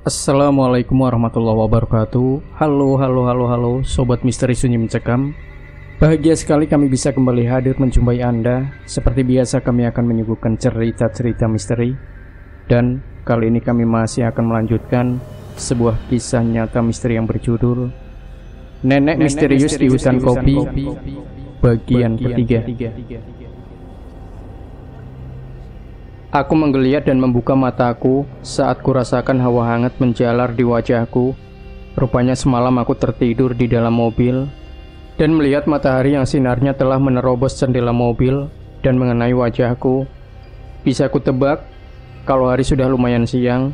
Assalamualaikum warahmatullahi wabarakatuh. Halo Sobat Misteri Sunyi Mencekam. Bahagia sekali kami bisa kembali hadir menjumpai Anda. Seperti biasa kami akan menyuguhkan cerita-cerita misteri. Dan kali ini kami masih akan melanjutkan sebuah kisah nyata misteri yang berjudul Nenek Misterius di Hutan Kopi, bagian ketiga. Aku menggeliat dan membuka mataku saat kurasakan hawa hangat menjalar di wajahku. Rupanya semalam aku tertidur di dalam mobil dan melihat matahari yang sinarnya telah menerobos jendela mobil dan mengenai wajahku. Bisa ku tebak, kalau hari sudah lumayan siang,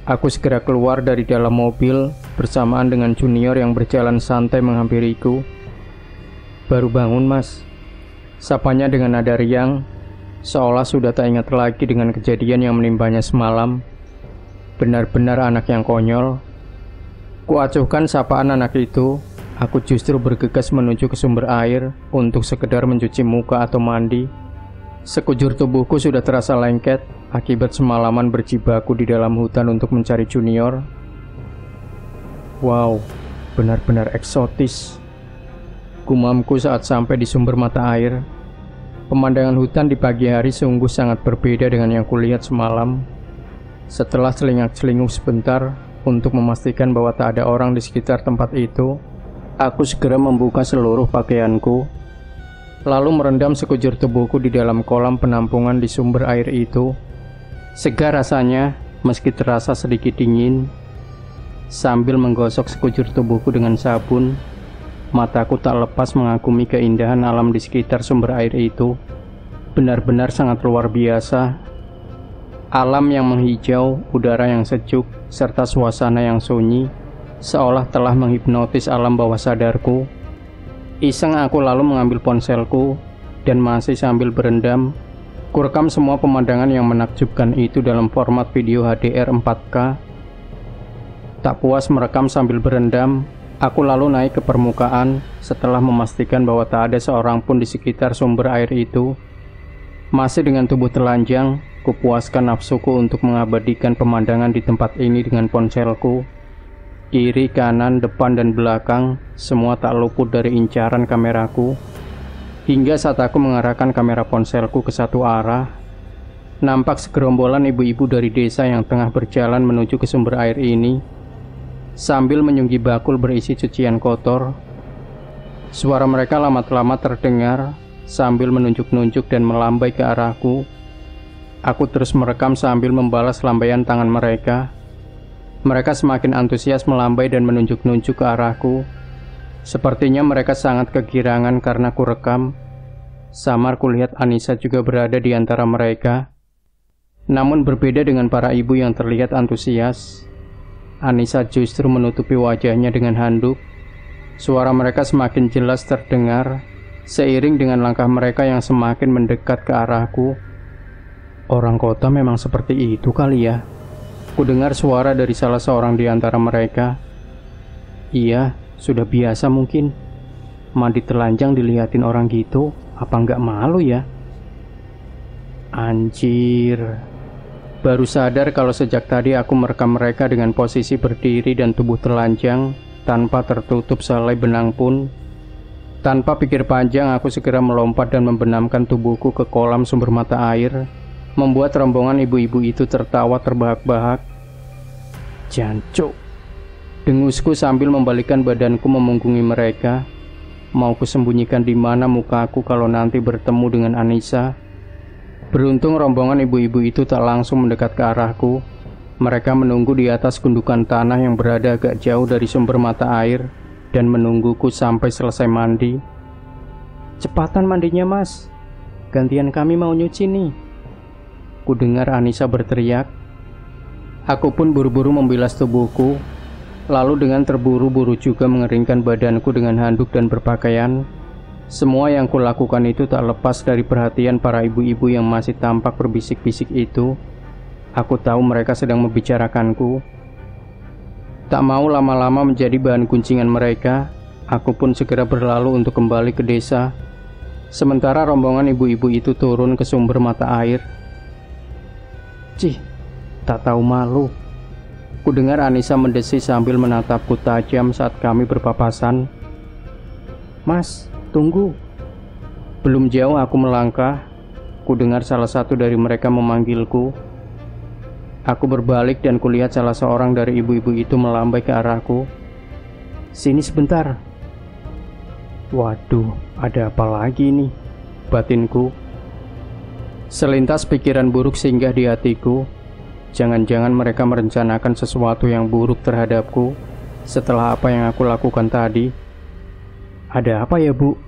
aku segera keluar dari dalam mobil bersamaan dengan junior yang berjalan santai menghampiriku. "Baru bangun, Mas?" Sapanya dengan nada riang, seolah sudah tak ingat lagi dengan kejadian yang menimpanya semalam. Benar-benar anak yang konyol. Kuacuhkan sapaan anak itu. Aku justru bergegas menuju ke sumber air untuk sekedar mencuci muka atau mandi. Sekujur tubuhku sudah terasa lengket akibat semalaman berjibaku di dalam hutan untuk mencari junior. Wow, benar-benar eksotis, gumamku saat sampai di sumber mata air. Pemandangan hutan di pagi hari sungguh sangat berbeda dengan yang kulihat semalam. Setelah celingak-celinguk sebentar untuk memastikan bahwa tak ada orang di sekitar tempat itu, aku segera membuka seluruh pakaianku, lalu merendam sekujur tubuhku di dalam kolam penampungan di sumber air itu. Segar rasanya, meski terasa sedikit dingin. Sambil menggosok sekujur tubuhku dengan sabun, mataku tak lepas mengagumi keindahan alam di sekitar sumber air itu. Benar-benar sangat luar biasa. Alam yang menghijau, udara yang sejuk, serta suasana yang sunyi, seolah telah menghipnotis alam bawah sadarku. Iseng aku lalu mengambil ponselku, dan masih sambil berendam, kurekam semua pemandangan yang menakjubkan itu dalam format video HDR 4K. Tak puas merekam sambil berendam, aku lalu naik ke permukaan setelah memastikan bahwa tak ada seorang pun di sekitar sumber air itu. Masih dengan tubuh telanjang, kupuaskan nafsuku untuk mengabadikan pemandangan di tempat ini dengan ponselku. Kiri, kanan, depan, dan belakang, semua tak luput dari incaran kameraku. Hingga saat aku mengarahkan kamera ponselku ke satu arah, nampak segerombolan ibu-ibu dari desa yang tengah berjalan menuju ke sumber air ini sambil menyunggi bakul berisi cucian kotor. Suara mereka lama-lama terdengar sambil menunjuk-nunjuk dan melambai ke arahku. Aku terus merekam sambil membalas lambaian tangan mereka. Mereka semakin antusias melambai dan menunjuk-nunjuk ke arahku. Sepertinya mereka sangat kegirangan karena kurekam. Samar kulihat Anissa juga berada di antara mereka. Namun berbeda dengan para ibu yang terlihat antusias, Anissa justru menutupi wajahnya dengan handuk. Suara mereka semakin jelas terdengar, seiring dengan langkah mereka yang semakin mendekat ke arahku. Orang kota memang seperti itu kali ya. Kudengar suara dari salah seorang di antara mereka. Iya, sudah biasa mungkin. Mandi telanjang dilihatin orang gitu, apa nggak malu ya? Anjir. Baru sadar kalau sejak tadi aku merekam mereka dengan posisi berdiri dan tubuh telanjang, tanpa tertutup selai benang pun. Tanpa pikir panjang, aku segera melompat dan membenamkan tubuhku ke kolam sumber mata air, membuat rombongan ibu-ibu itu tertawa terbahak-bahak. Jancuk, dengusku sambil membalikkan badanku memunggungi mereka. Mau kusembunyikan di mana mukaku kalau nanti bertemu dengan Anissa? Beruntung rombongan ibu-ibu itu tak langsung mendekat ke arahku. Mereka menunggu di atas gundukan tanah yang berada agak jauh dari sumber mata air dan menungguku sampai selesai mandi. "Cepatan mandinya, Mas. Gantian kami mau nyuci nih," kudengar Anissa berteriak. Aku pun buru-buru membilas tubuhku, lalu dengan terburu-buru juga mengeringkan badanku dengan handuk dan berpakaian. Semua yang kulakukan itu tak lepas dari perhatian para ibu-ibu yang masih tampak berbisik-bisik itu. Aku tahu mereka sedang membicarakanku. Tak mau lama-lama menjadi bahan guncingan mereka, aku pun segera berlalu untuk kembali ke desa. Sementara rombongan ibu-ibu itu turun ke sumber mata air. Cih, tak tahu malu. Kudengar Anissa mendesih sambil menatapku tajam saat kami berpapasan. "Mas, tunggu." Belum jauh aku melangkah, kudengar salah satu dari mereka memanggilku. Aku berbalik dan kulihat salah seorang dari ibu-ibu itu melambai ke arahku. "Sini sebentar." Waduh, ada apa lagi nih? Batinku. Selintas pikiran buruk singgah di hatiku. Jangan-jangan mereka merencanakan sesuatu yang buruk terhadapku setelah apa yang aku lakukan tadi. "Ada apa ya, Bu?"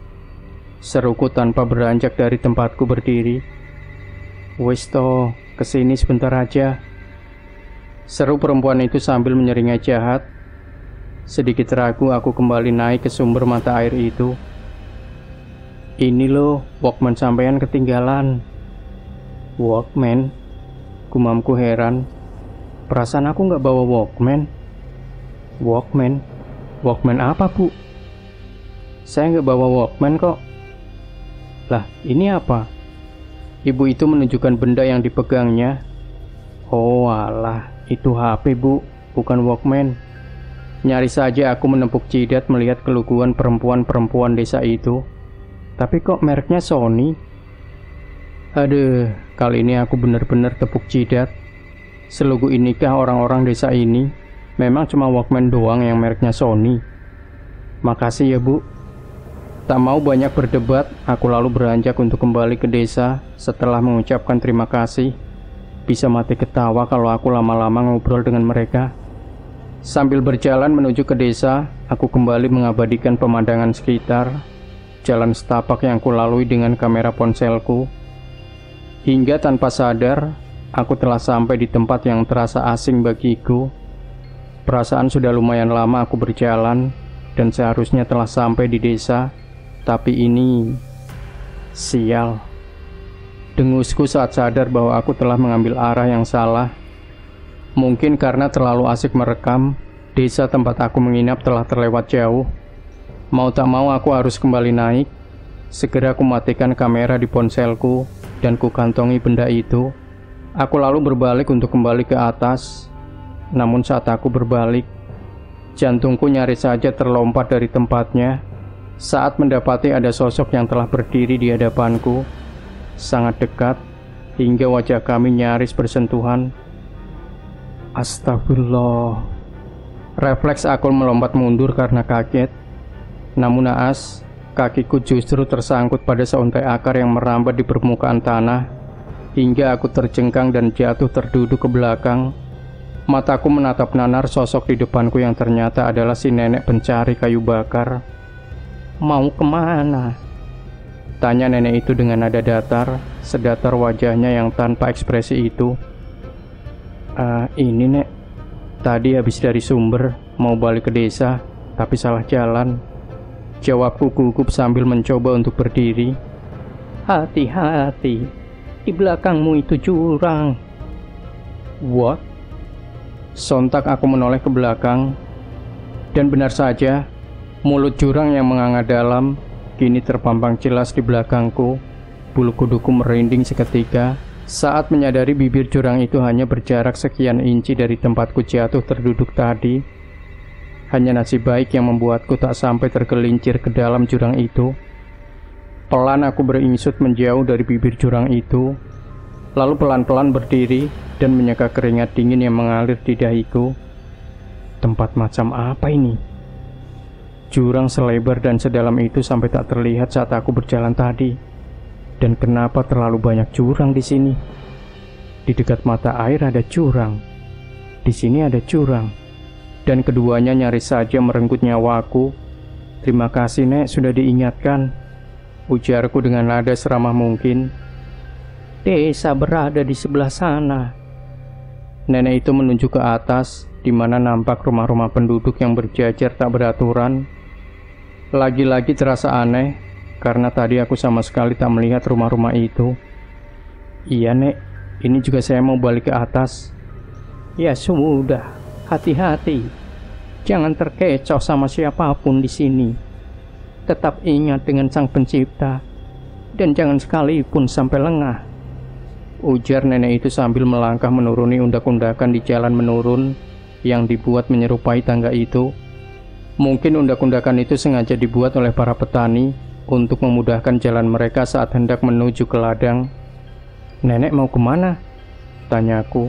seruku tanpa beranjak dari tempatku berdiri. "Wes toh, kesini sebentar aja," seru perempuan itu sambil menyeringai jahat. Sedikit ragu aku kembali naik ke sumber mata air itu. "Ini loh, Walkman sampean ketinggalan." "Walkman?" Gumamku heran. Perasaan aku nggak bawa Walkman. "Walkman? Walkman apa, Bu?" "Saya nggak bawa Walkman kok." "Lah, ini apa?" Ibu itu menunjukkan benda yang dipegangnya. "Oh alah, itu HP, Bu, bukan Walkman." Nyaris saja aku menepuk jidat melihat keluguan perempuan-perempuan desa itu. Tapi kok mereknya Sony? Aduh, kali ini aku benar-benar tepuk jidat. Selugu inikah orang-orang desa ini? Memang cuma Walkman doang yang mereknya Sony. "Makasih ya, Bu." Tak mau banyak berdebat, aku lalu beranjak untuk kembali ke desa. Setelah mengucapkan terima kasih, bisa mati ketawa kalau aku lama-lama ngobrol dengan mereka. Sambil berjalan menuju ke desa, aku kembali mengabadikan pemandangan sekitar, jalan setapak yang kulalui dengan kamera ponselku. Hingga tanpa sadar, aku telah sampai di tempat yang terasa asing bagiku. Perasaan sudah lumayan lama aku berjalan, dan seharusnya telah sampai di desa. Tapi ini sial. Dengusku saat sadar bahwa aku telah mengambil arah yang salah. Mungkin karena terlalu asik merekam, desa tempat aku menginap telah terlewat jauh. Mau tak mau aku harus kembali naik. Segera aku matikan kamera di ponselku dan ku kantongi benda itu. Aku lalu berbalik untuk kembali ke atas. Namun saat aku berbalik, jantungku nyaris saja terlompat dari tempatnya saat mendapati ada sosok yang telah berdiri di hadapanku, sangat dekat, hingga wajah kami nyaris bersentuhan. Astagfirullah. Refleks aku melompat mundur karena kaget. Namun naas, kakiku justru tersangkut pada seuntai akar yang merambat di permukaan tanah, hingga aku terjengkang dan jatuh terduduk ke belakang. Mataku menatap nanar sosok di depanku yang ternyata adalah si nenek pencari kayu bakar. "Mau kemana?" tanya nenek itu dengan nada datar, sedatar wajahnya yang tanpa ekspresi itu. Ini nek, tadi habis dari sumber, mau balik ke desa, tapi salah jalan," jawabku gugup sambil mencoba untuk berdiri. "Hati-hati, di belakangmu itu jurang." "What?" Sontak aku menoleh ke belakang, dan benar saja, mulut jurang yang menganga dalam kini terpampang jelas di belakangku. Bulu kuduku merinding seketika saat menyadari bibir jurang itu hanya berjarak sekian inci dari tempatku jatuh terduduk tadi. Hanya nasib baik yang membuatku tak sampai tergelincir ke dalam jurang itu. Pelan aku beringsut menjauh dari bibir jurang itu, lalu pelan-pelan berdiri dan menyeka keringat dingin yang mengalir di dahiku. Tempat macam apa ini? Jurang selebar dan sedalam itu sampai tak terlihat saat aku berjalan tadi. Dan kenapa terlalu banyak jurang di sini? Di dekat mata air ada jurang, di sini ada jurang, dan keduanya nyaris saja merenggut nyawaku. "Terima kasih, Nek, sudah diingatkan," ujarku dengan nada seramah mungkin. "Desa berada di sebelah sana." Nenek itu menunjuk ke atas, di mana nampak rumah-rumah penduduk yang berjajar tak beraturan. Lagi-lagi terasa aneh, karena tadi aku sama sekali tak melihat rumah-rumah itu. "Iya, Nek, ini juga saya mau balik ke atas." "Ya sudah, hati-hati. Jangan terkecoh sama siapapun di sini. Tetap ingat dengan Sang Pencipta, dan jangan sekalipun sampai lengah," ujar nenek itu sambil melangkah menuruni undak-undakan di jalan menurun yang dibuat menyerupai tangga itu. Mungkin undak-undakan itu sengaja dibuat oleh para petani untuk memudahkan jalan mereka saat hendak menuju ke ladang. "Nenek mau kemana?" tanyaku.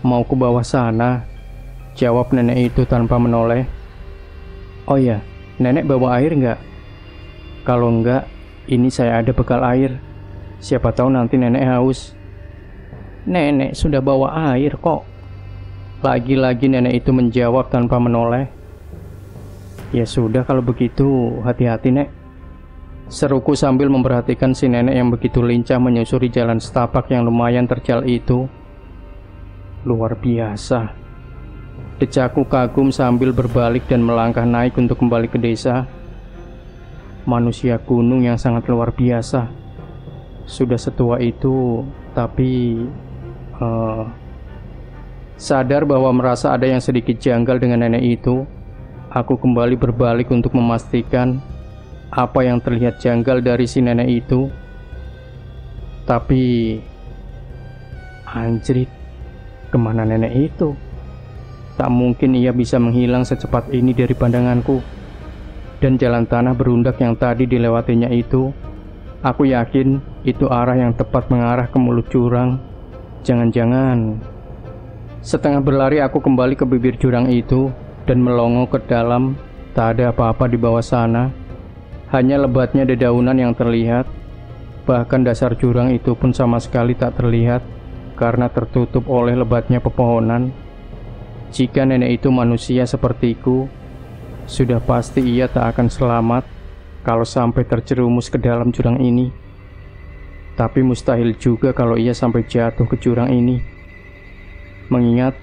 "Mau ke bawah sana," jawab nenek itu tanpa menoleh. "Oh ya, nenek bawa air nggak?" "Kalau enggak, ini saya ada bekal air. Siapa tahu nanti nenek haus." "Nenek sudah bawa air kok." Lagi-lagi nenek itu menjawab tanpa menoleh. "Ya sudah kalau begitu, hati-hati nek," seruku sambil memperhatikan si nenek yang begitu lincah menyusuri jalan setapak yang lumayan terjal itu. Luar biasa, decakku kagum sambil berbalik dan melangkah naik untuk kembali ke desa. Manusia gunung yang sangat luar biasa. Sudah setua itu, tapi sadar bahwa merasa ada yang sedikit janggal dengan nenek itu, aku kembali berbalik untuk memastikan apa yang terlihat janggal dari si nenek itu. Tapi anjrit, kemana nenek itu? Tak mungkin ia bisa menghilang secepat ini dari pandanganku. Dan jalan tanah berundak yang tadi dilewatinya itu, aku yakin itu arah yang tepat mengarah ke mulut jurang. Jangan-jangan. Setengah berlari aku kembali ke bibir jurang itu dan melongo ke dalam. Tak ada apa-apa di bawah sana, hanya lebatnya dedaunan yang terlihat. Bahkan dasar jurang itu pun sama sekali tak terlihat karena tertutup oleh lebatnya pepohonan. Jika nenek itu manusia sepertiku, sudah pasti ia tak akan selamat kalau sampai terjerumus ke dalam jurang ini. Tapi mustahil juga kalau ia sampai jatuh ke jurang ini. Mengingat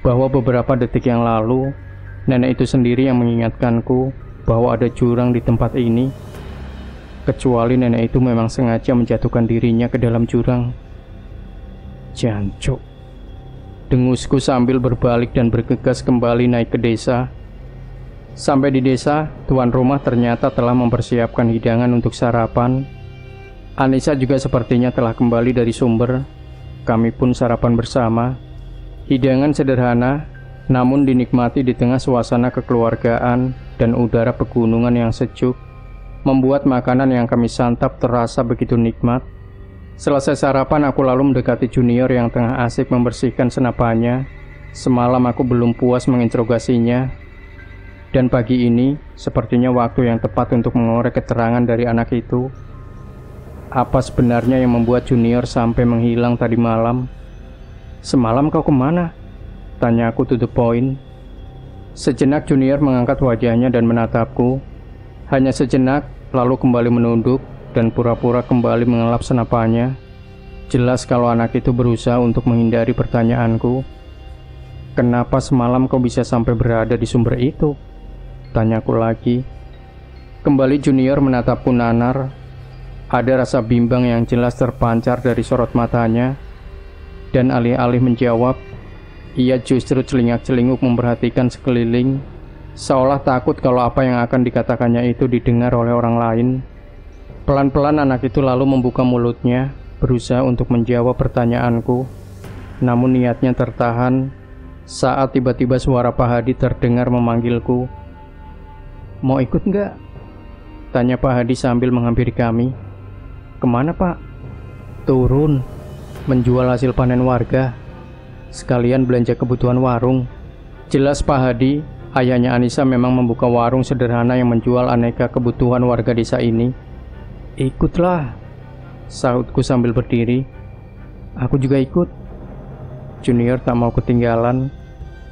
bahwa beberapa detik yang lalu nenek itu sendiri yang mengingatkanku bahwa ada jurang di tempat ini. Kecuali nenek itu memang sengaja menjatuhkan dirinya ke dalam jurang. Jancuk, dengusku sambil berbalik dan bergegas kembali naik ke desa. Sampai di desa, tuan rumah ternyata telah mempersiapkan hidangan untuk sarapan. Anissa juga sepertinya telah kembali dari sumber. Kami pun sarapan bersama. Hidangan sederhana, namun dinikmati di tengah suasana kekeluargaan dan udara pegunungan yang sejuk, membuat makanan yang kami santap terasa begitu nikmat. Selesai sarapan, aku lalu mendekati junior yang tengah asik membersihkan senapannya. Semalam aku belum puas menginterogasinya, dan pagi ini sepertinya waktu yang tepat untuk mengorek keterangan dari anak itu. Apa sebenarnya yang membuat junior sampai menghilang tadi malam? "Semalam kau kemana?" tanyaku to the point. Sejenak junior mengangkat wajahnya dan menatapku. Hanya sejenak, lalu kembali menunduk dan pura-pura kembali mengelap senapannya. Jelas kalau anak itu berusaha untuk menghindari pertanyaanku. "Kenapa semalam kau bisa sampai berada di sumber itu?" tanyaku lagi. Kembali junior menatapku nanar. Ada rasa bimbang yang jelas terpancar dari sorot matanya. Dan alih-alih menjawab, ia justru celingak-celinguk memperhatikan sekeliling, seolah takut kalau apa yang akan dikatakannya itu didengar oleh orang lain. Pelan-pelan anak itu lalu membuka mulutnya, berusaha untuk menjawab pertanyaanku. Namun niatnya tertahan saat tiba-tiba suara Pak Hadi terdengar memanggilku. "Mau ikut nggak?" tanya Pak Hadi sambil menghampiri kami. "Kemana Pak?" "Turun, menjual hasil panen warga, sekalian belanja kebutuhan warung." Jelas Pak Hadi, ayahnya Anissa, memang membuka warung sederhana yang menjual aneka kebutuhan warga desa ini. "Ikutlah," sahutku sambil berdiri. "Aku juga ikut." Junior tak mau ketinggalan.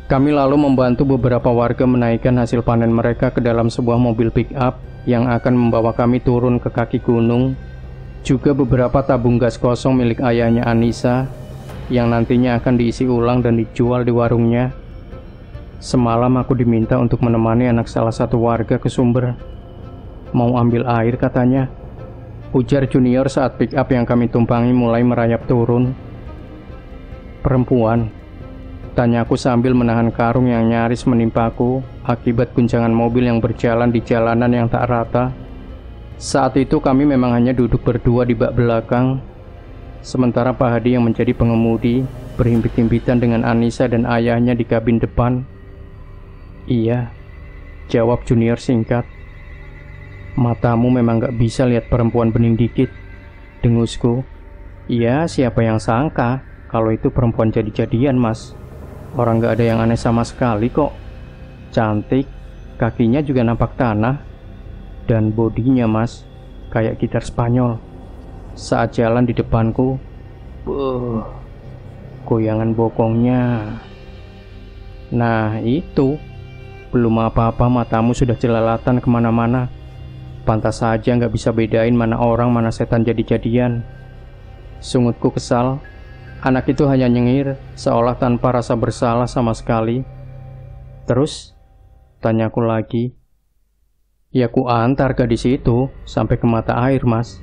Kami lalu membantu beberapa warga menaikkan hasil panen mereka ke dalam sebuah mobil pick up yang akan membawa kami turun ke kaki gunung. Juga beberapa tabung gas kosong milik ayahnya Anissa yang nantinya akan diisi ulang dan dijual di warungnya. Semalam aku diminta untuk menemani anak salah satu warga ke sumber. "Mau ambil air," katanya, ujar junior saat pick up yang kami tumpangi mulai merayap turun. "Perempuan?" tanyaku sambil menahan karung yang nyaris menimpaku akibat guncangan mobil yang berjalan di jalanan yang tak rata. Saat itu kami memang hanya duduk berdua di bak belakang, sementara Pak Hadi yang menjadi pengemudi berhimpit-himpitan dengan Anissa dan ayahnya di kabin depan. Iya, jawab Junior singkat. Matamu memang gak bisa lihat perempuan bening dikit, dengusku. Iya, siapa yang sangka kalau itu perempuan jadi-jadian, Mas. Orang gak ada yang aneh sama sekali kok. Cantik, kakinya juga nampak tanah. Dan bodinya, Mas, kayak gitar Spanyol. Saat jalan di depanku, goyangan bokongnya. Nah itu, belum apa-apa matamu sudah jelalatan kemana-mana. Pantas saja nggak bisa bedain mana orang mana setan jadi-jadian. Sungutku kesal. Anak itu hanya nyengir, seolah tanpa rasa bersalah sama sekali. Terus, tanyaku lagi. Ya ku antar gadis itu sampai ke mata air, Mas.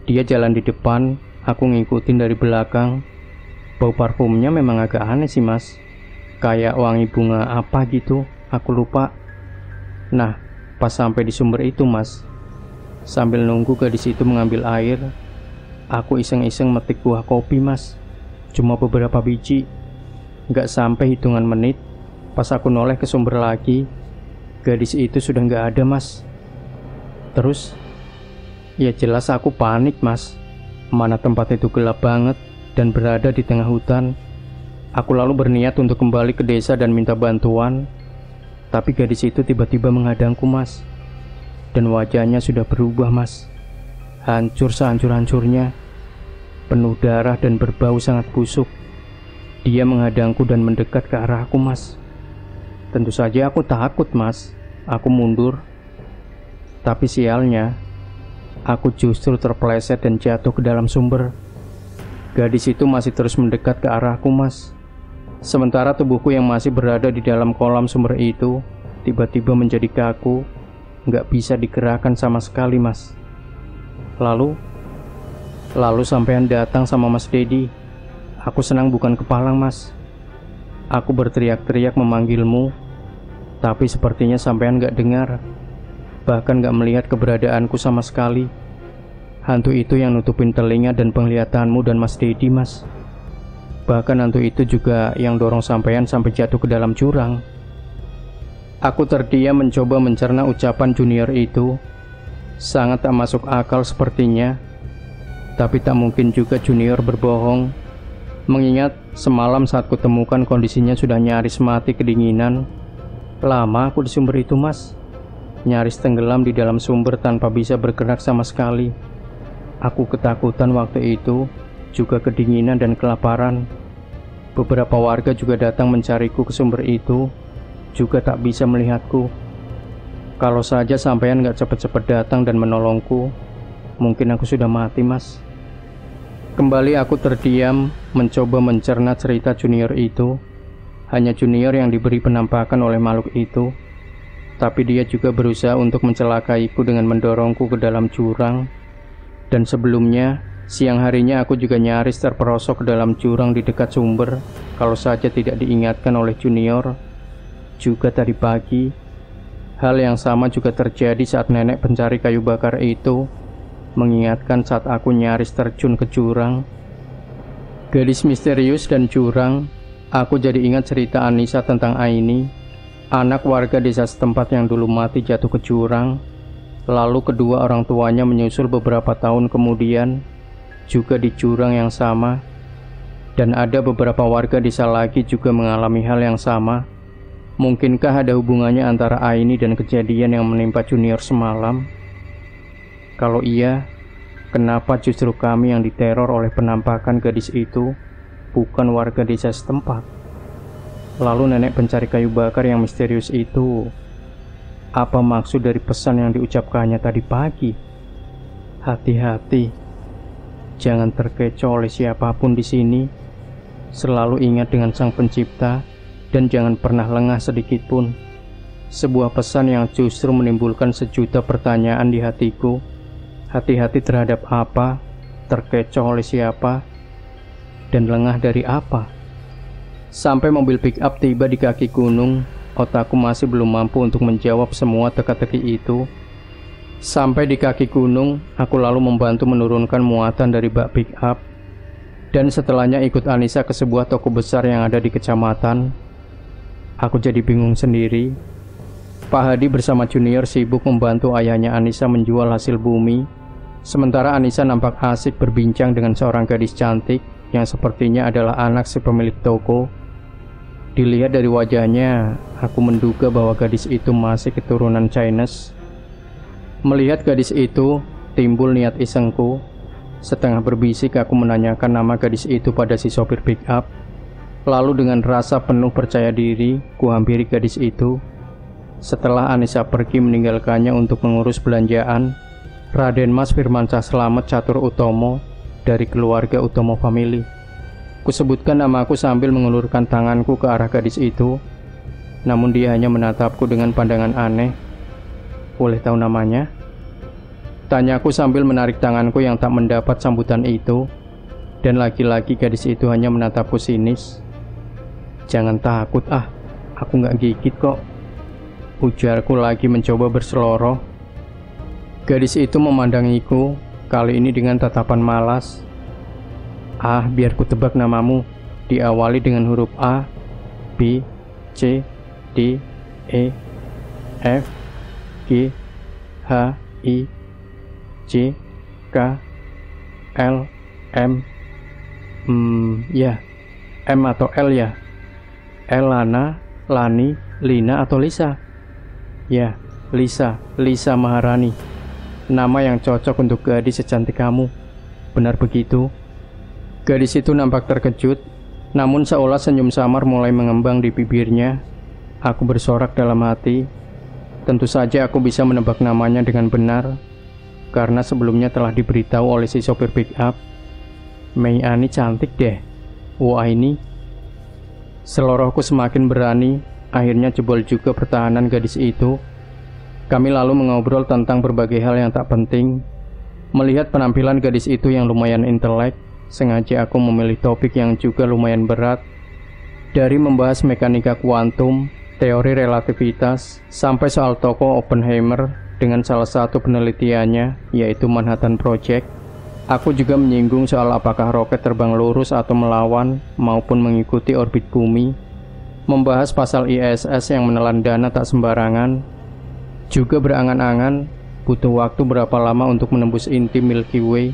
Dia jalan di depan, aku ngikutin dari belakang. Bau parfumnya memang agak aneh sih, Mas. Kayak wangi bunga apa gitu, aku lupa. Nah, pas sampai di sumber itu, Mas, sambil nunggu gadis itu mengambil air, aku iseng-iseng metik buah kopi, Mas. Cuma beberapa biji. Gak sampai hitungan menit, pas aku noleh ke sumber lagi, gadis itu sudah gak ada, Mas. Terus, ya jelas aku panik, Mas. Mana tempat itu gelap banget dan berada di tengah hutan. Aku lalu berniat untuk kembali ke desa dan minta bantuan. Tapi gadis itu tiba-tiba menghadangku, Mas. Dan wajahnya sudah berubah, Mas. Hancur sehancur-hancurnya, penuh darah dan berbau sangat busuk. Dia menghadangku dan mendekat ke arahku, Mas. Tentu saja aku takut, Mas. Aku mundur. Tapi sialnya, aku justru terpeleset dan jatuh ke dalam sumber. Gadis itu masih terus mendekat ke arahku, Mas. Sementara tubuhku yang masih berada di dalam kolam sumber itu tiba-tiba menjadi kaku, nggak bisa digerakkan sama sekali, Mas. Lalu sampean datang sama Mas Dedi. Aku senang bukan kepalang, Mas. Aku berteriak-teriak memanggilmu, tapi sepertinya sampean nggak dengar, bahkan nggak melihat keberadaanku sama sekali. Hantu itu yang nutupin telinga dan penglihatanmu dan Mas Dedi, Mas. Bahkan hantu itu juga yang dorong sampean sampai jatuh ke dalam jurang. Aku terdiam mencoba mencerna ucapan Junior itu. Sangat tak masuk akal sepertinya. Tapi tak mungkin juga Junior berbohong. Mengingat semalam saat kutemukan kondisinya sudah nyaris mati kedinginan. Lama aku di sumber itu, Mas. Nyaris tenggelam di dalam sumber tanpa bisa bergerak sama sekali. Aku ketakutan waktu itu, juga kedinginan dan kelaparan. Beberapa warga juga datang mencariku ke sumber itu, juga tak bisa melihatku. Kalau saja sampean gak cepet-cepet datang dan menolongku, mungkin aku sudah mati, Mas. Kembali aku terdiam, mencoba mencerna cerita Junior itu. Hanya Junior yang diberi penampakan oleh makhluk itu. Tapi dia juga berusaha untuk mencelakaiku dengan mendorongku ke dalam jurang. Dan sebelumnya, siang harinya aku juga nyaris terperosok ke dalam jurang di dekat sumber, kalau saja tidak diingatkan oleh Junior. Juga tadi pagi, hal yang sama juga terjadi saat nenek pencari kayu bakar itu mengingatkan saat aku nyaris terjun ke jurang. Gadis misterius dan jurang, aku jadi ingat cerita Anissa tentang Aini, anak warga desa setempat yang dulu mati jatuh ke jurang. Lalu kedua orang tuanya menyusul beberapa tahun kemudian, juga di jurang yang sama. Dan ada beberapa warga desa lagi juga mengalami hal yang sama. Mungkinkah ada hubungannya antara Aini dan kejadian yang menimpa Junior semalam? Kalau iya, kenapa justru kami yang diteror oleh penampakan gadis itu, bukan warga desa setempat? Lalu nenek pencari kayu bakar yang misterius itu, apa maksud dari pesan yang diucapkannya tadi pagi? Hati-hati, jangan terkecoh oleh siapapun di sini. Selalu ingat dengan Sang Pencipta dan jangan pernah lengah sedikit pun. Sebuah pesan yang justru menimbulkan sejuta pertanyaan di hatiku. Hati-hati terhadap apa, terkecoh oleh siapa, dan lengah dari apa. Sampai mobil pick up tiba di kaki gunung, otakku masih belum mampu untuk menjawab semua teka-teki itu. Sampai di kaki gunung, aku lalu membantu menurunkan muatan dari bak pick up. Dan setelahnya ikut Anissa ke sebuah toko besar yang ada di kecamatan. Aku jadi bingung sendiri. Pak Hadi bersama junior sibuk membantu ayahnya Anissa menjual hasil bumi. Sementara Anissa nampak asik berbincang dengan seorang gadis cantik yang sepertinya adalah anak si pemilik toko. Dilihat dari wajahnya, aku menduga bahwa gadis itu masih keturunan Chinese. Melihat gadis itu, timbul niat isengku. Setengah berbisik aku menanyakan nama gadis itu pada si sopir pick up. Lalu dengan rasa penuh percaya diri, kuhampiri gadis itu. Setelah Anissa pergi meninggalkannya untuk mengurus belanjaan, Raden Mas Firmansyah Slamet Catur Utomo dari keluarga Utomo Family. Kusebutkan namaku sambil mengulurkan tanganku ke arah gadis itu. Namun dia hanya menatapku dengan pandangan aneh. Boleh tahu namanya? Tanyaku sambil menarik tanganku yang tak mendapat sambutan itu. Dan lagi-lagi gadis itu hanya menatapku sinis. Jangan takut aku nggak gigit kok. Ujarku lagi mencoba berseloroh. Gadis itu memandangiku, kali ini dengan tatapan malas. Biar ku tebak namamu. Diawali dengan huruf A, B, C, D, E, F, G, H, I, J, K, L, M. Ya, M atau L ya? Lana, Lani, Lina atau Lisa? Ya, Lisa Maharani. Nama yang cocok untuk gadis secantik kamu. Benar begitu? Gadis itu nampak terkejut, namun seolah senyum samar mulai mengembang di bibirnya. Aku bersorak dalam hati. Tentu saja aku bisa menebak namanya dengan benar, karena sebelumnya telah diberitahu oleh si sopir pick up. Mei Ani cantik deh. Wah ini. Selorohku semakin berani, akhirnya jebol juga pertahanan gadis itu. Kami lalu mengobrol tentang berbagai hal yang tak penting. Melihat penampilan gadis itu yang lumayan intelek, sengaja aku memilih topik yang juga lumayan berat. Dari membahas mekanika kuantum, teori relativitas, sampai soal tokoh Oppenheimer dengan salah satu penelitiannya, yaitu Manhattan Project. Aku juga menyinggung soal apakah roket terbang lurus atau melawan maupun mengikuti orbit bumi. Membahas pasal ISS yang menelan dana tak sembarangan. Juga berangan-angan butuh waktu berapa lama untuk menembus inti Milky Way.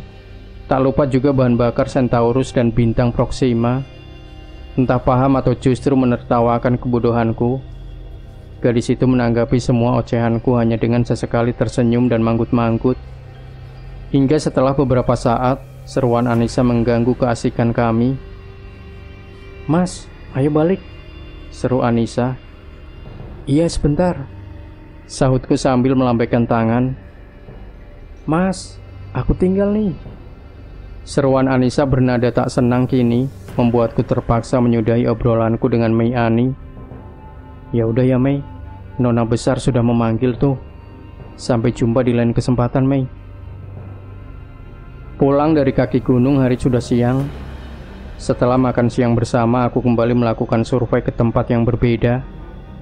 Tak lupa juga bahan bakar Centaurus dan bintang Proxima. Entah paham atau justru menertawakan kebodohanku, gadis itu menanggapi semua ocehanku hanya dengan sesekali tersenyum dan manggut-manggut. Hingga setelah beberapa saat, seruan Anissa mengganggu keasikan kami. "Mas, ayo balik," seru Anissa. "Iya, sebentar," sahutku sambil melambaikan tangan. "Mas, aku tinggal nih." Seruan Anissa bernada tak senang kini, membuatku terpaksa menyudahi obrolanku dengan Mei Ani. "Ya udah ya Mei, Nona besar sudah memanggil tuh. Sampai jumpa di lain kesempatan Mei." Pulang dari kaki gunung hari sudah siang. Setelah makan siang bersama, aku kembali melakukan survei ke tempat yang berbeda.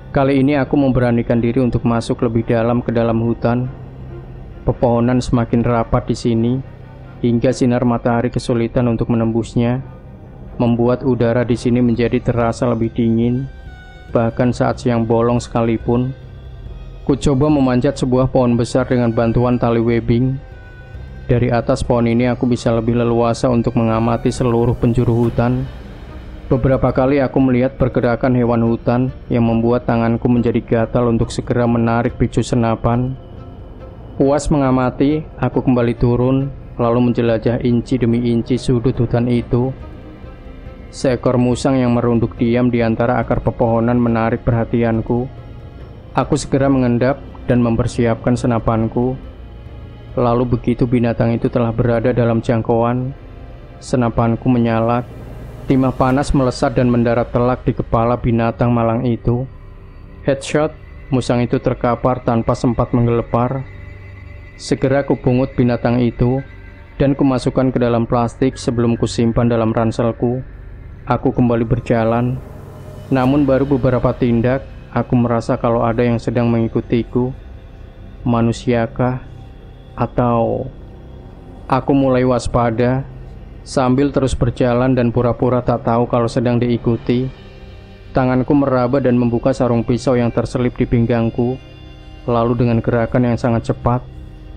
Kali ini aku memberanikan diri untuk masuk lebih dalam ke dalam hutan. Pepohonan semakin rapat di sini, hingga sinar matahari kesulitan untuk menembusnya, membuat udara di sini menjadi terasa lebih dingin. Bahkan saat siang bolong sekalipun, ku coba memanjat sebuah pohon besar dengan bantuan tali webbing. Dari atas pohon ini aku bisa lebih leluasa untuk mengamati seluruh penjuru hutan. Beberapa kali aku melihat pergerakan hewan hutan yang membuat tanganku menjadi gatal untuk segera menarik picu senapan. Puas mengamati, aku kembali turun, lalu menjelajah inci demi inci sudut hutan itu. Seekor musang yang merunduk diam di antara akar pepohonan menarik perhatianku. Aku segera mengendap dan mempersiapkan senapanku. Lalu begitu binatang itu telah berada dalam jangkauan, senapanku menyala. Timah panas melesat dan mendarat telak di kepala binatang malang itu. Headshot, musang itu terkapar tanpa sempat menggelepar. Segera kupungut binatang itu dan kumasukkan ke dalam plastik sebelum kusimpan dalam ranselku. Aku kembali berjalan. Namun baru beberapa tindak, aku merasa kalau ada yang sedang mengikutiku. Manusiakah? Atau aku mulai waspada. Sambil terus berjalan dan pura-pura tak tahu kalau sedang diikuti, tanganku meraba dan membuka sarung pisau yang terselip di pinggangku. Lalu dengan gerakan yang sangat cepat,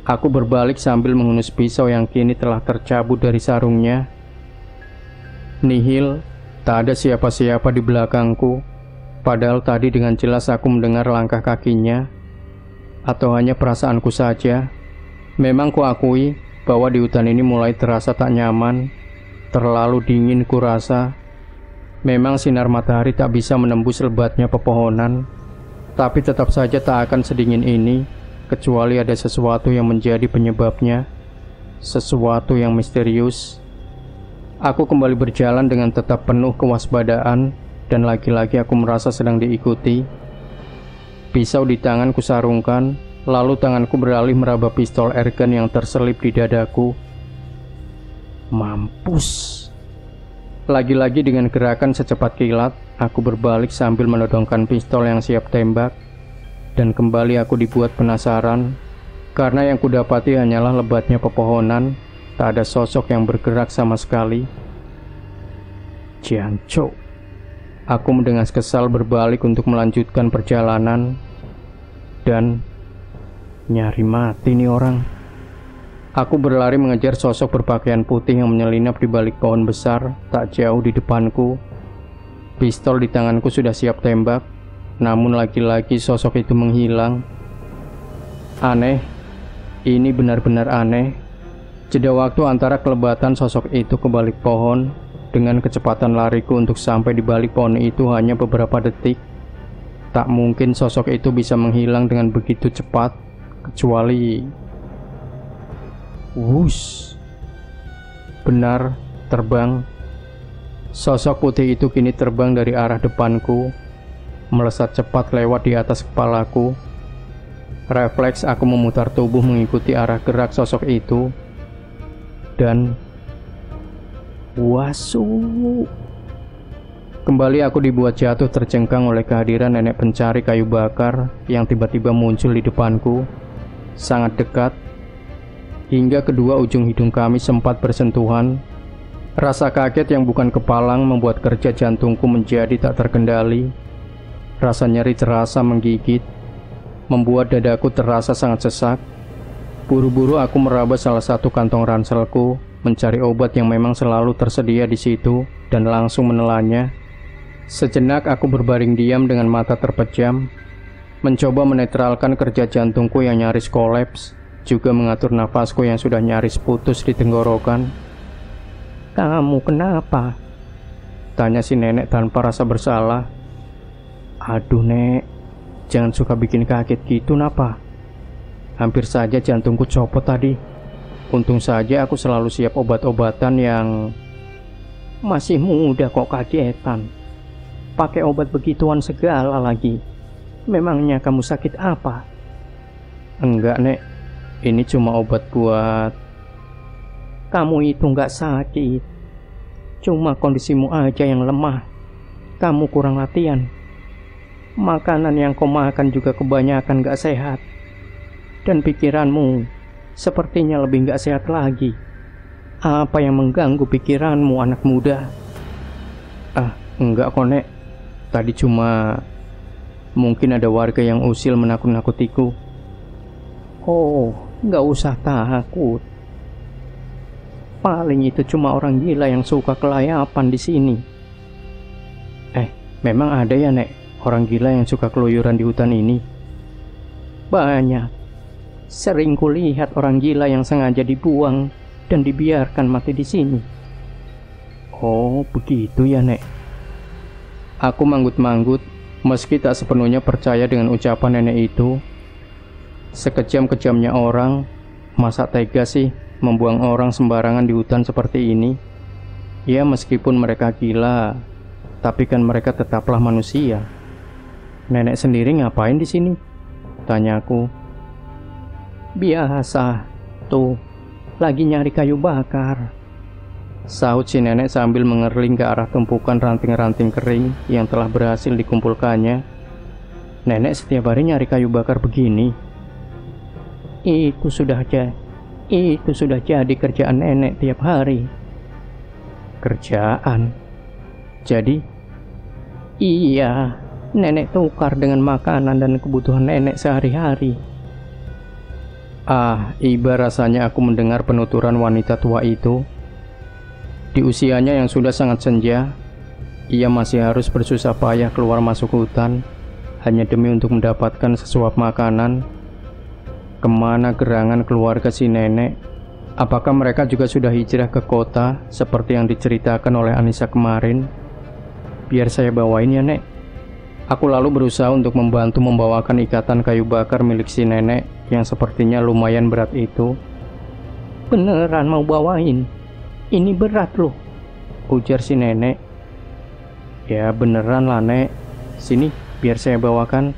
aku berbalik sambil menghunus pisau yang kini telah tercabut dari sarungnya. Nihil, tak ada siapa-siapa di belakangku. Padahal tadi dengan jelas aku mendengar langkah kakinya. Atau hanya perasaanku saja. Memang kuakui bahwa di hutan ini mulai terasa tak nyaman. Terlalu dingin kurasa. Memang sinar matahari tak bisa menembus lebatnya pepohonan. Tapi tetap saja tak akan sedingin ini, kecuali ada sesuatu yang menjadi penyebabnya. Sesuatu yang misterius. Aku kembali berjalan dengan tetap penuh kewaspadaan. Dan lagi-lagi aku merasa sedang diikuti. Pisau di tangan kusarungkan, lalu tanganku beralih meraba pistol airgun yang terselip di dadaku. Mampus. Lagi-lagi dengan gerakan secepat kilat, aku berbalik sambil menodongkan pistol yang siap tembak. Dan kembali aku dibuat penasaran, karena yang kudapati hanyalah lebatnya pepohonan. Tak ada sosok yang bergerak sama sekali. Jancuk. Aku mendengas kesal berbalik untuk melanjutkan perjalanan. Dan nyari mati nih orang. Aku berlari mengejar sosok berpakaian putih yang menyelinap di balik pohon besar tak jauh di depanku. Pistol di tanganku sudah siap tembak, namun lagi-lagi sosok itu menghilang. Aneh, ini benar-benar aneh. Jeda waktu antara kelebatan sosok itu ke balik pohon dengan kecepatan lariku untuk sampai di balik pohon itu hanya beberapa detik. Tak mungkin sosok itu bisa menghilang dengan begitu cepat, kecuali... Wush. Benar, terbang. Sosok putih itu kini terbang dari arah depanku, melesat cepat lewat di atas kepalaku. Refleks aku memutar tubuh mengikuti arah gerak sosok itu. Dan wasu. Kembali aku dibuat jatuh tercengkang oleh kehadiran nenek pencari kayu bakar yang tiba-tiba muncul di depanku, sangat dekat, hingga kedua ujung hidung kami sempat bersentuhan. Rasa kaget yang bukan kepalang membuat kerja jantungku menjadi tak terkendali. Rasa nyeri terasa menggigit, membuat dadaku terasa sangat sesak. Buru-buru aku meraba salah satu kantong ranselku, mencari obat yang memang selalu tersedia di situ, dan langsung menelannya. Sejenak aku berbaring diam dengan mata terpejam, mencoba menetralkan kerja jantungku yang nyaris kolaps, juga mengatur nafasku yang sudah nyaris putus di tenggorokan. "Kamu kenapa?" tanya si nenek tanpa rasa bersalah. "Aduh nek, jangan suka bikin kaget gitu napa. Hampir saja jantungku copot tadi. Untung saja aku selalu siap obat-obatan yang..." "Masih muda kok kagetan. Pakai obat begituan segala lagi. Memangnya kamu sakit apa?" "Enggak nek, ini cuma obat buat..." "Kamu itu nggak sakit. Cuma kondisimu aja yang lemah. Kamu kurang latihan. Makanan yang kau makan juga kebanyakan nggak sehat. Dan pikiranmu sepertinya lebih nggak sehat lagi. Apa yang mengganggu pikiranmu, anak muda?" "Ah, enggak kok nek. Tadi cuma... mungkin ada warga yang usil menakut-nakutiku." "Oh, nggak usah takut. Paling itu cuma orang gila yang suka kelayapan di sini." Memang ada ya nek orang gila yang suka keluyuran di hutan ini?" "Banyak. Sering kulihat orang gila yang sengaja dibuang dan dibiarkan mati di sini." "Oh, begitu ya nek." Aku manggut-manggut, meski tak sepenuhnya percaya dengan ucapan nenek itu. Sekejam-kejamnya orang, masa tega sih membuang orang sembarangan di hutan seperti ini? Ya meskipun mereka gila, tapi kan mereka tetaplah manusia. "Nenek sendiri ngapain di sini?" tanyaku. "Biasa, tuh, lagi nyari kayu bakar," sahut si nenek sambil mengerling ke arah tumpukan ranting-ranting kering yang telah berhasil dikumpulkannya. "Nenek setiap hari nyari kayu bakar begini?" Itu sudah jadi kerjaan nenek tiap hari. kerjaan. Jadi, iya, nenek tukar dengan makanan dan kebutuhan nenek sehari-hari. Iba rasanya aku mendengar penuturan wanita tua itu. Di usianya yang sudah sangat senja, ia masih harus bersusah payah keluar masuk hutan hanya demi untuk mendapatkan sesuap makanan. Kemana gerangan keluarga si nenek? Apakah mereka juga sudah hijrah ke kota seperti yang diceritakan oleh Anissa kemarin? Biar saya bawain ya, Nek. Aku lalu berusaha untuk membantu membawakan ikatan kayu bakar milik si nenek yang sepertinya lumayan berat itu. Beneran mau bawain? Ini berat loh, ujar si nenek. Ya beneran lah, Nek. Sini, biar saya bawakan.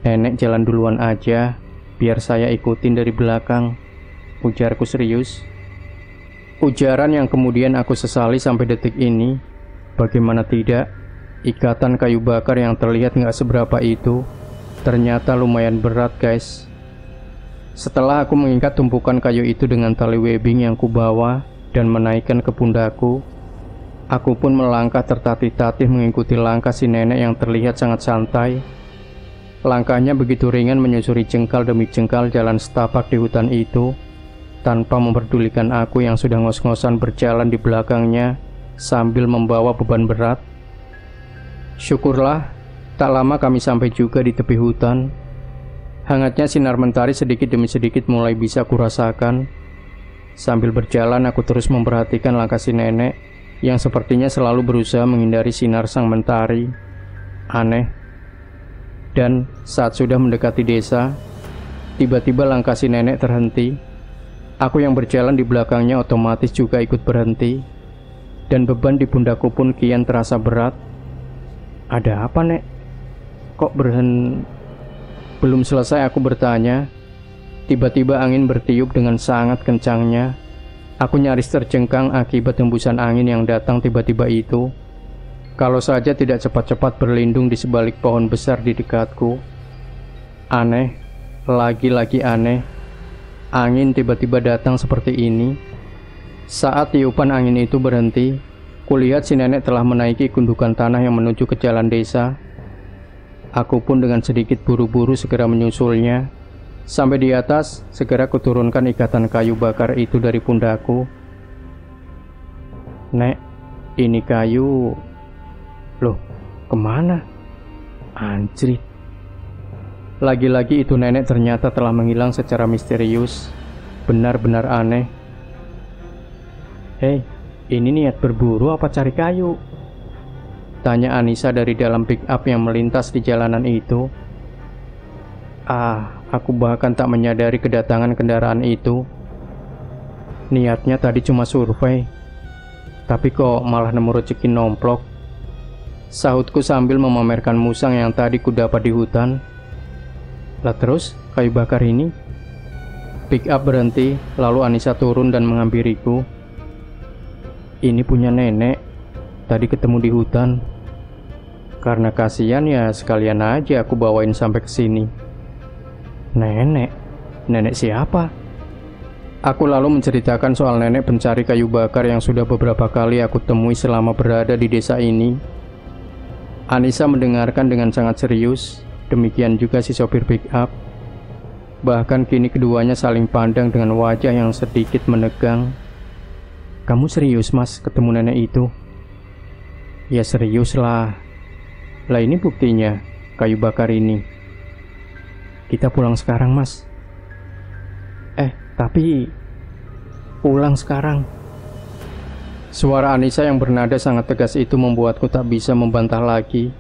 Nenek jalan duluan aja, biar saya ikutin dari belakang, ujarku serius. Ujaran yang kemudian aku sesali sampai detik ini. Bagaimana tidak, ikatan kayu bakar yang terlihat nggak seberapa itu ternyata lumayan berat, guys. Setelah aku mengikat tumpukan kayu itu dengan tali webbing yang kubawa dan menaikkan ke pundakku, aku pun melangkah tertatih-tatih mengikuti langkah si nenek yang terlihat sangat santai. Langkahnya begitu ringan menyusuri jengkal demi jengkal jalan setapak di hutan itu, tanpa memperdulikan aku yang sudah ngos-ngosan berjalan di belakangnya sambil membawa beban berat. Syukurlah, tak lama kami sampai juga di tepi hutan. Hangatnya sinar mentari sedikit demi sedikit mulai bisa kurasakan. Sambil berjalan aku terus memperhatikan langkah si nenek yang sepertinya selalu berusaha menghindari sinar sang mentari. Aneh. Dan saat sudah mendekati desa, tiba-tiba langkah si nenek terhenti. Aku yang berjalan di belakangnya otomatis juga ikut berhenti. Dan beban di pundakku pun kian terasa berat. Ada apa, Nek? Kok Belum selesai aku bertanya, tiba-tiba angin bertiup dengan sangat kencangnya. Aku nyaris terjengkang akibat hembusan angin yang datang tiba-tiba itu. Kalau saja tidak cepat-cepat berlindung di sebalik pohon besar di dekatku. Aneh, lagi-lagi aneh. Angin tiba-tiba datang seperti ini. Saat tiupan angin itu berhenti, kulihat si nenek telah menaiki gundukan tanah yang menuju ke jalan desa. Aku pun dengan sedikit buru-buru segera menyusulnya. Sampai di atas, segera kuturunkan ikatan kayu bakar itu dari pundakku. Nek, ini kayu. Loh, kemana? Anjrit. Lagi-lagi itu nenek ternyata telah menghilang secara misterius. Benar-benar aneh. Hei, ini niat berburu apa cari kayu? Tanya Anissa dari dalam pick up yang melintas di jalanan itu. Aku bahkan tak menyadari kedatangan kendaraan itu. Niatnya tadi cuma survei, tapi kok malah nemu rezeki nomplok. Sahutku sambil memamerkan musang yang tadi kudapat di hutan. Lah terus, kayu bakar ini? Pick up berhenti, lalu Anissa turun dan menghampiriku. Ini punya nenek. Tadi ketemu di hutan. Karena kasihan ya sekalian aja aku bawain sampai ke sini. Nenek? Nenek siapa? Aku lalu menceritakan soal nenek pencari kayu bakar yang sudah beberapa kali aku temui selama berada di desa ini. Anissa mendengarkan dengan sangat serius, demikian juga si sopir pick up. Bahkan kini keduanya saling pandang dengan wajah yang sedikit menegang. Kamu serius, Mas, ketemu nenek itu? Ya serius lah. Lah ini buktinya, kayu bakar ini. Kita pulang sekarang, Mas. Tapi pulang sekarang. Suara Anissa yang bernada sangat tegas itu membuatku tak bisa membantah lagi.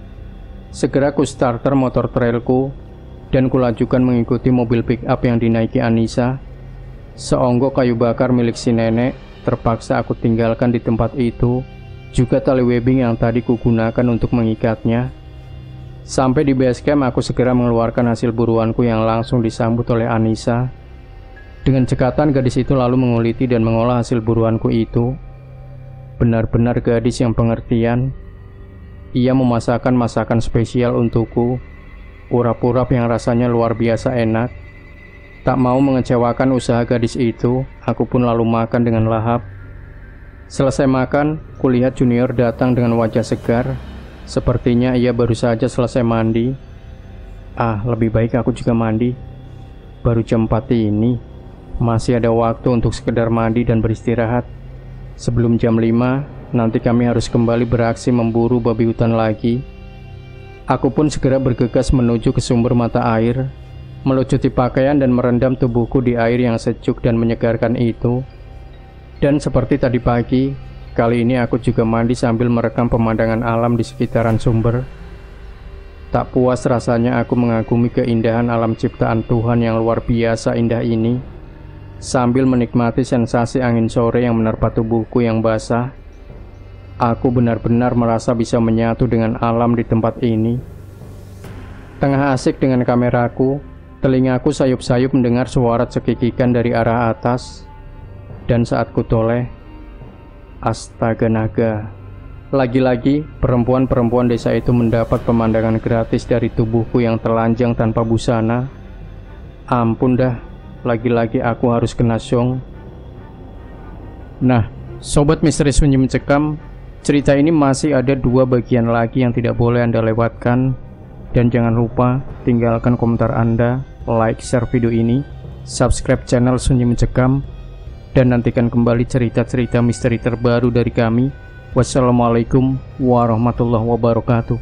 Segera ku starter motor trailku dan kulajukan mengikuti mobil pick up yang dinaiki Anissa. Seonggok kayu bakar milik si nenek terpaksa aku tinggalkan di tempat itu, juga tali webbing yang tadi kugunakan untuk mengikatnya. Sampai di base camp, aku segera mengeluarkan hasil buruanku yang langsung disambut oleh Anissa. Dengan cekatan gadis itu lalu menguliti dan mengolah hasil buruanku itu. Benar-benar gadis yang pengertian. Ia memasakkan masakan spesial untukku, urap-urap yang rasanya luar biasa enak. Tak mau mengecewakan usaha gadis itu, aku pun lalu makan dengan lahap. Selesai makan, kulihat Junior datang dengan wajah segar. Sepertinya ia baru saja selesai mandi. Lebih baik aku juga mandi. Baru jam 4 ini. Masih ada waktu untuk sekedar mandi dan beristirahat. Sebelum jam 5, nanti kami harus kembali beraksi memburu babi hutan lagi. Aku pun segera bergegas menuju ke sumber mata air, melucuti pakaian dan merendam tubuhku di air yang sejuk dan menyegarkan itu. Dan seperti tadi pagi, kali ini aku juga mandi sambil merekam pemandangan alam di sekitaran sumber. Tak puas rasanya aku mengagumi keindahan alam ciptaan Tuhan yang luar biasa indah ini, sambil menikmati sensasi angin sore yang menerpa tubuhku yang basah. Aku benar-benar merasa bisa menyatu dengan alam di tempat ini. Tengah asik dengan kameraku, telingaku sayup-sayup mendengar suara cekikikan dari arah atas. Dan saat kutoleh, astaga naga, lagi-lagi perempuan-perempuan desa itu mendapat pemandangan gratis dari tubuhku yang telanjang tanpa busana. Ampun dah, lagi-lagi aku harus kena syong. Nah, sobat misteri sunyi mencekam, cerita ini masih ada 2 bagian lagi yang tidak boleh Anda lewatkan. Dan jangan lupa tinggalkan komentar Anda, like, share video ini, subscribe channel Sunyi Mencekam, dan nantikan kembali cerita-cerita misteri terbaru dari kami. Wassalamualaikum warahmatullahi wabarakatuh.